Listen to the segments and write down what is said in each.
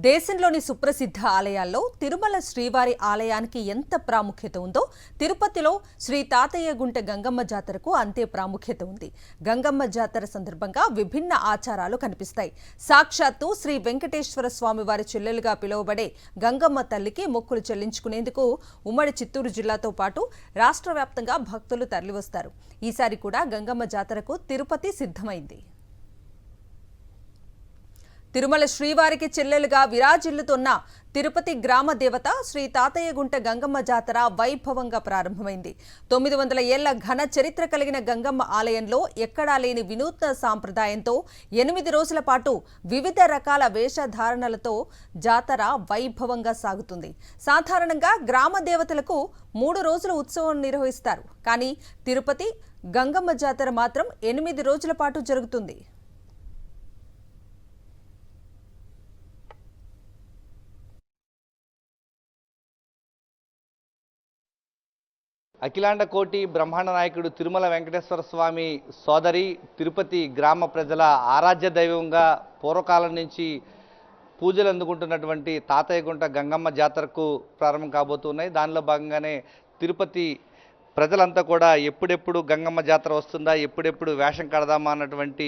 దేశంలోని సుప్రసిద్ధ ఆలయాల్లో తిరుమల శ్రీవారి ఆలయానికి ఎంత ప్రాముఖ్యత ఉందో తిరుపతిలో శ్రీ తాతయ్య గుంట గంగమ్మ జాతరకు అంతే ప్రాముఖ్యత ఉంది. గంగమ్మ జాతర సందర్భంగా విభిన్న ఆచారాలు కనిపిస్తాయి. సాక్షాత్తు శ్రీ వెంకటేశ్వర స్వామి వారి చెల్లెలుగా పిలువబడే గంగమ్మ తల్లికి మొక్కులు చెల్లించుకునేందుకు ఉమ్మడి చిత్తూరు జిల్లాతో పాటు రాష్ట్ర వ్యాప్తంగా భక్తులు తరలివస్తారు. ఈసారి కూడా గంగమ్మ జాతరకు తిరుపతి సిద్ధమైంది. తిరుమల శ్రీవారికి చెల్లెలుగా విరాజిల్లుతున్న తిరుపతి గ్రామ దేవత శ్రీ తాతయ్య గుంట గంగమ్మ జాతర వైభవంగా ప్రారంభమైంది. 900 ఏళ్ల ఘన చరిత్ర కలిగిన గంగమ్మ ఆలయంలో ఎక్కడా లేని వినూత్న సాంప్రదాయంతో 8 రోజుల పాటు వివిధ రకాల వేషధారణలతో జాతర వైభవంగా సాగుతుంది. సాధారణంగా గ్రామ దేవతలకు 3 రోజుల ఉత్సవం నిర్వహిస్తారు. కానీ తిరుపతి గంగమ్మ జాతర మాత్రం 8 రోజుల పాటు జరుగుతుంది. అఖిలాండ కోటి బ్రహ్మాండ నాయకుడు తిరుమల వెంకటేశ్వర స్వామి సోదరి తిరుపతి గ్రామ ప్రజల ఆరాధ్య దైవంగా పూర్వకాలం నుంచి పూజలు అందుకుంటున్నటువంటి తాతయ్య గుంట గంగమ్మ జాతరకు ప్రారంభం కాబోతున్నాయి. దానిలో భాగంగానే తిరుపతి ప్రజలంతా కూడా ఎప్పుడెప్పుడు గంగమ్మ జాతర వస్తుందా, ఎప్పుడెప్పుడు వేషం కడదామా అన్నటువంటి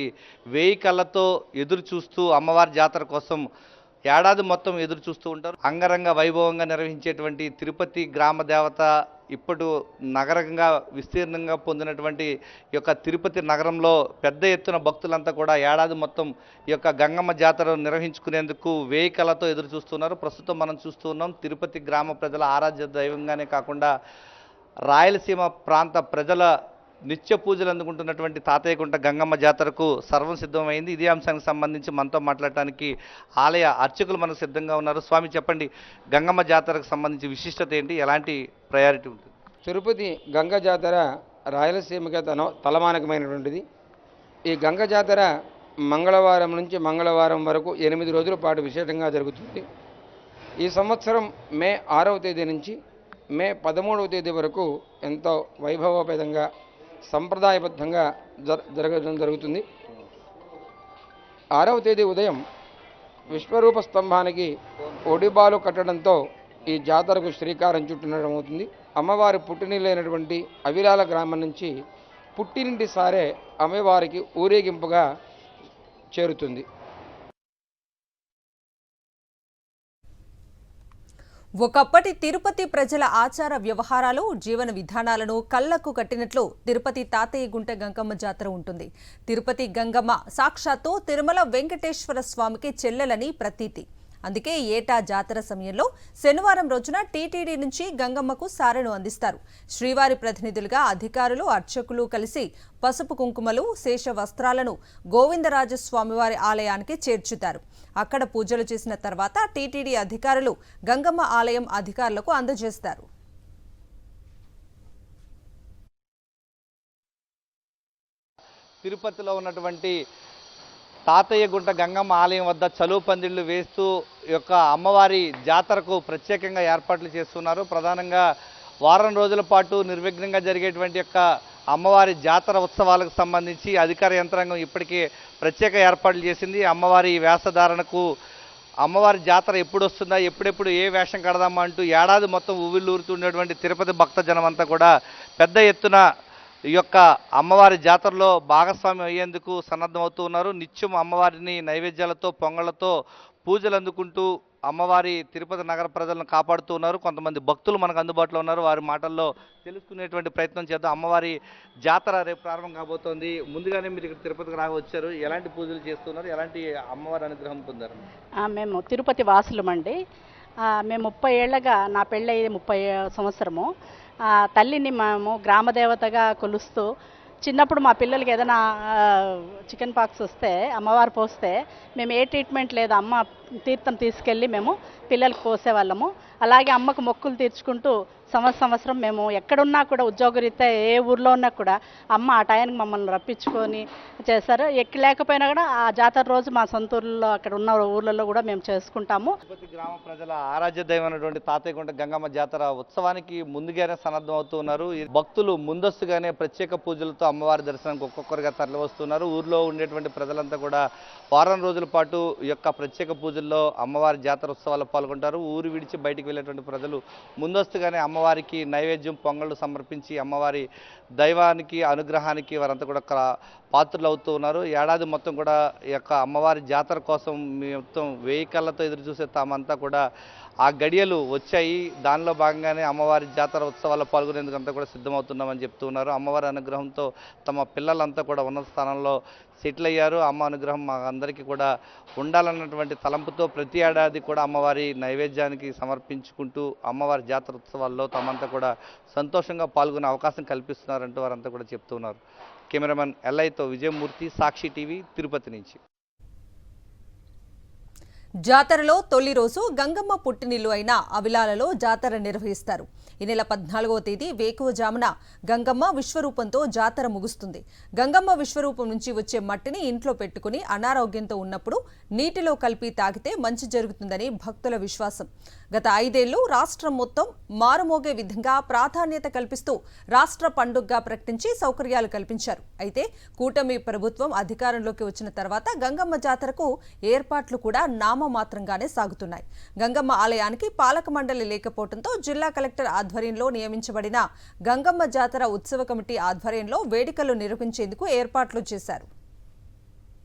1000 కళ్ళతో ఎదురు చూస్తూ అమ్మవారి జాతర కోసం ఏడాది మొత్తం ఎదురు చూస్తూ ఉంటారు. అంగరంగ వైభవంగా నిర్వహించేటువంటి తిరుపతి గ్రామ దేవత ఇప్పుడు నగరంగా విస్తీర్ణంగా పొందినటువంటి ఈ యొక్క తిరుపతి నగరంలో పెద్ద ఎత్తున భక్తులంతా కూడా ఏడాది మొత్తం ఈ యొక్క గంగమ్మ జాతర నిర్వహించుకునేందుకు 1000 కళ్ళతో ఎదురు చూస్తున్నారు. ప్రస్తుతం మనం చూస్తూ ఉన్నాం తిరుపతి గ్రామ ప్రజల ఆరాధ్య దైవంగానే కాకుండా రాయలసీమ ప్రాంత ప్రజల నిత్య పూజలు అందుకుంటున్నటువంటి తాతయ్య గుంట గంగమ్మ జాతరకు సర్వం సిద్ధమైంది. ఇదే అంశానికి సంబంధించి మనతో మాట్లాడటానికి ఆలయ అర్చకులు మనకు సిద్ధంగా ఉన్నారు. స్వామి, చెప్పండి, గంగమ్మ జాతరకు సంబంధించి విశిష్టత ఏంటి, ఎలాంటి ప్రయారిటీ ఉంటుంది? తిరుపతి గంగ జాతర రాయలసీమకి తలమానకమైనటువంటిది. ఈ గంగ జాతర మంగళవారం నుంచి మంగళవారం వరకు 8 రోజుల పాటు విశేషంగా జరుగుతుంది. ఈ సంవత్సరం మే 6వ తేదీ నుంచి మే 13వ తేదీ వరకు ఎంతో వైభవోపేతంగా సంప్రదాయబద్ధంగా జరగడం జరుగుతుంది. 6వ తేదీ ఉదయం విశ్వరూప స్తంభానికి ఒడిబాలు కట్టడంతో ఈ జాతరకు శ్రీకారం చుట్టడం అవుతుంది. అమ్మవారి పుట్టినిల్లైనటువంటి అవిలాల గ్రామం నుంచి పుట్టినింటి సారే అమ్మవారికి ఊరేగింపుగా చేరుతుంది. ఒకప్పటి తిరుపతి ప్రజల ఆచార వ్యవహారాలు, జీవన విధానాలను కళ్లకు కట్టినట్లు తిరుపతి తాతయ్య గుంట గంగమ్మ జాతర ఉంటుంది. తిరుపతి గంగమ్మ సాక్షాత్తు తిరుమల వెంకటేశ్వర స్వామికి చెల్లెలని ప్రతీతి. అందుకే ఏటా జాతర సమయంలో శనివారం రోజున టీటీడీ నుంచి గంగమ్మకు సారెను అందిస్తారు. శ్రీవారి ప్రతినిధులుగా అధికారులు, అర్చకులు కలిసి పసుపు కుంకుమలు, శేష వస్త్రాలను గోవిందరాజస్వామివారి ఆలయానికి చేర్చుతారు. అక్కడ పూజలు చేసిన తర్వాత టీటీడీ అధికారులు గంగమ్మ ఆలయం అధికారులకు అందజేస్తారు. తిరుపతిలో ఉన్నటువంటి తాతయ్య గుంట గంగమ్మ ఆలయం వద్ద చలువు పందిళ్లు వేస్తూ యొక్క అమ్మవారి జాతరకు ప్రత్యేకంగా ఏర్పాట్లు చేస్తున్నారు. ప్రధానంగా వారం రోజుల పాటు నిర్విఘ్నంగా జరిగేటువంటి యొక్క అమ్మవారి జాతర ఉత్సవాలకు సంబంధించి అధికార యంత్రాంగం ఇప్పటికే ప్రత్యేక ఏర్పాట్లు చేసింది. అమ్మవారి వేషధారణకు, అమ్మవారి జాతర ఎప్పుడు వస్తుందా, ఎప్పుడెప్పుడు ఏ వేషం కడదామా అంటూ ఏడాది మొత్తం ఉవ్విళ్ళూరుతుండేటువంటి తిరుపతి భక్త జనం అంతా కూడా పెద్ద ఎత్తున ఈ యొక్క అమ్మవారి జాతరలో భాగస్వామ్యం అయ్యేందుకు సన్నద్ధమవుతూ ఉన్నారు. నిత్యం అమ్మవారిని నైవేద్యాలతో, పొంగళ్లతో పూజలు అందుకుంటూ అమ్మవారి తిరుపతి నగర ప్రజలను కాపాడుతూ ఉన్నారు. కొంతమంది భక్తులు మనకు అందుబాటులో ఉన్నారు. వారి మాటల్లో తెలుసుకునేటువంటి ప్రయత్నం చేద్దాం. అమ్మవారి జాతర రేపు ప్రారంభం కాబోతోంది. ముందుగానే మీరు ఇక్కడ తిరుపతికి వచ్చారు. ఎలాంటి పూజలు చేస్తున్నారు, ఎలాంటి అమ్మవారి అనుగ్రహం పొందారు? మేము తిరుపతి వాసులమండి. మేము 30 ఏళ్ళగా, నా పెళ్ళి 30 సంవత్సరము. తల్లిని మేము గ్రామదేవతగా కొలుస్తూ, చిన్నప్పుడు మా పిల్లలకి ఏదైనా చికెన్ పాక్స్ వస్తే, అమ్మవారు పోస్తే మేము ఏ ట్రీట్మెంట్ లేదు, అమ్మ తీర్థం తీసుకెళ్ళి మేము పిల్లలకు పోసేవాళ్ళము. అలాగే అమ్మకు మొక్కులు తీర్చుకుంటూ సంవత్సరం మేము ఎక్కడున్నా కూడా ఉద్యోగరీత్యా ఏ ఊర్లో ఉన్నా కూడా అమ్మ ఆ టయానికి మమ్మల్ని రప్పించుకొని చేస్తారు. లేకపోయినా కూడా ఆ జాతర రోజు మా సొంత ఊర్లో అక్కడ ఉన్న ఊర్లలో కూడా మేము చేసుకుంటాము. తిరుపతి గ్రామ ప్రజల ఆరాధ్య దైవమైనటువంటి తాతయ్యగుంట గంగమ్మ జాతర ఉత్సవానికి ముందుగానే సన్నద్ధం అవుతున్నారు. ఈ భక్తులు ముందస్తుగానే ప్రత్యేక పూజలతో అమ్మవారి దర్శనానికి ఒక్కొక్కరుగా తరలి వస్తున్నారు. ఊర్లో ఉండేటువంటి ప్రజలంతా కూడా వారం రోజుల పాటు ఈ యొక్క ప్రత్యేక పూజల్లో అమ్మవారి జాతర ఉత్సవాల్లో పాల్గొంటారు. ఊరు విడిచి బయటికి వెళ్ళేటువంటి ప్రజలు ముందస్తుగానే అమ్మవారికి నైవేద్యం పొంగళ్ళు సమర్పించి అమ్మవారి దైవానికి అనుగ్రహానికి వారంతా కూడా పాత్రలు అవుతూ ఉన్నారు. ఏడాది మొత్తం కూడా ఈ యొక్క అమ్మవారి జాతర కోసం మొత్తం 1000 కళ్ళతో ఎదురు చూసే తామంతా కూడా ఆ గడియలు వచ్చాయి. దానిలో భాగంగానే అమ్మవారి జాతర ఉత్సవాల్లో పాల్గొనేందుకు అంతా కూడా సిద్ధమవుతున్నామని చెప్తూ ఉన్నారు. అమ్మవారి అనుగ్రహంతో తమ పిల్లలంతా కూడా ఉన్నత స్థానంలో సెటిల్ అయ్యారు. అమ్మ అనుగ్రహం మా అందరికీ కూడా ఉండాలన్నటువంటి తలంపుతో ప్రతి ఏడాది కూడా అమ్మవారి నైవేద్యానికి సమర్పించుకుంటూ అమ్మవారి జాతర ఉత్సవాల్లో తమంతా కూడా సంతోషంగా పాల్గొనే అవకాశం కల్పిస్తున్నారంటూ వారంతా కూడా చెప్తున్నారు. కెమెరామెన్ ఎల్ఐతో విజయమూర్తి, సాక్షి టీవీ, తిరుపతి నుంచి. జాతరలో తొలి రోజు గంగమ్మ పుట్టినిల్లు అయిన అవిలాలలో జాతర నిర్వహిస్తారు. ఈ నెల 14వ తేదీ వేకువజామున గంగమ్మ విశ్వరూపంతో జాతర ముగుస్తుంది. గంగమ్మ విశ్వరూపం నుంచి వచ్చే మట్టిని ఇంట్లో పెట్టుకుని అనారోగ్యంతో ఉన్నప్పుడు నీటిలో కలిపి తాగితే మంచి జరుగుతుందని భక్తుల విశ్వాసం. గత 5 ఏళ్లు రాష్ట్రం మొత్తం మారుమోగే విధంగా ప్రాధాన్యత కల్పిస్తూ రాష్ట్ర పండుగగా ప్రకటించి సౌకర్యాలు కల్పించారు. అయితే కూటమి ప్రభుత్వం అధికారంలోకి వచ్చిన తర్వాత గంగమ్మ జాతరకు ఏర్పాట్లు కూడా నామమాత్రంగానే సాగుతున్నాయి. గంగమ్మ ఆలయానికి పాలక మండలి లేకపోవడంతో జిల్లా కలెక్టర్ ఆధ్వర్యంలో నియమించబడిన గంగమ్మ జాతర ఉత్సవ కమిటీ ఆధ్వర్యంలో వేడుకలు నిర్వహించేందుకు ఏర్పాట్లు చేశారు.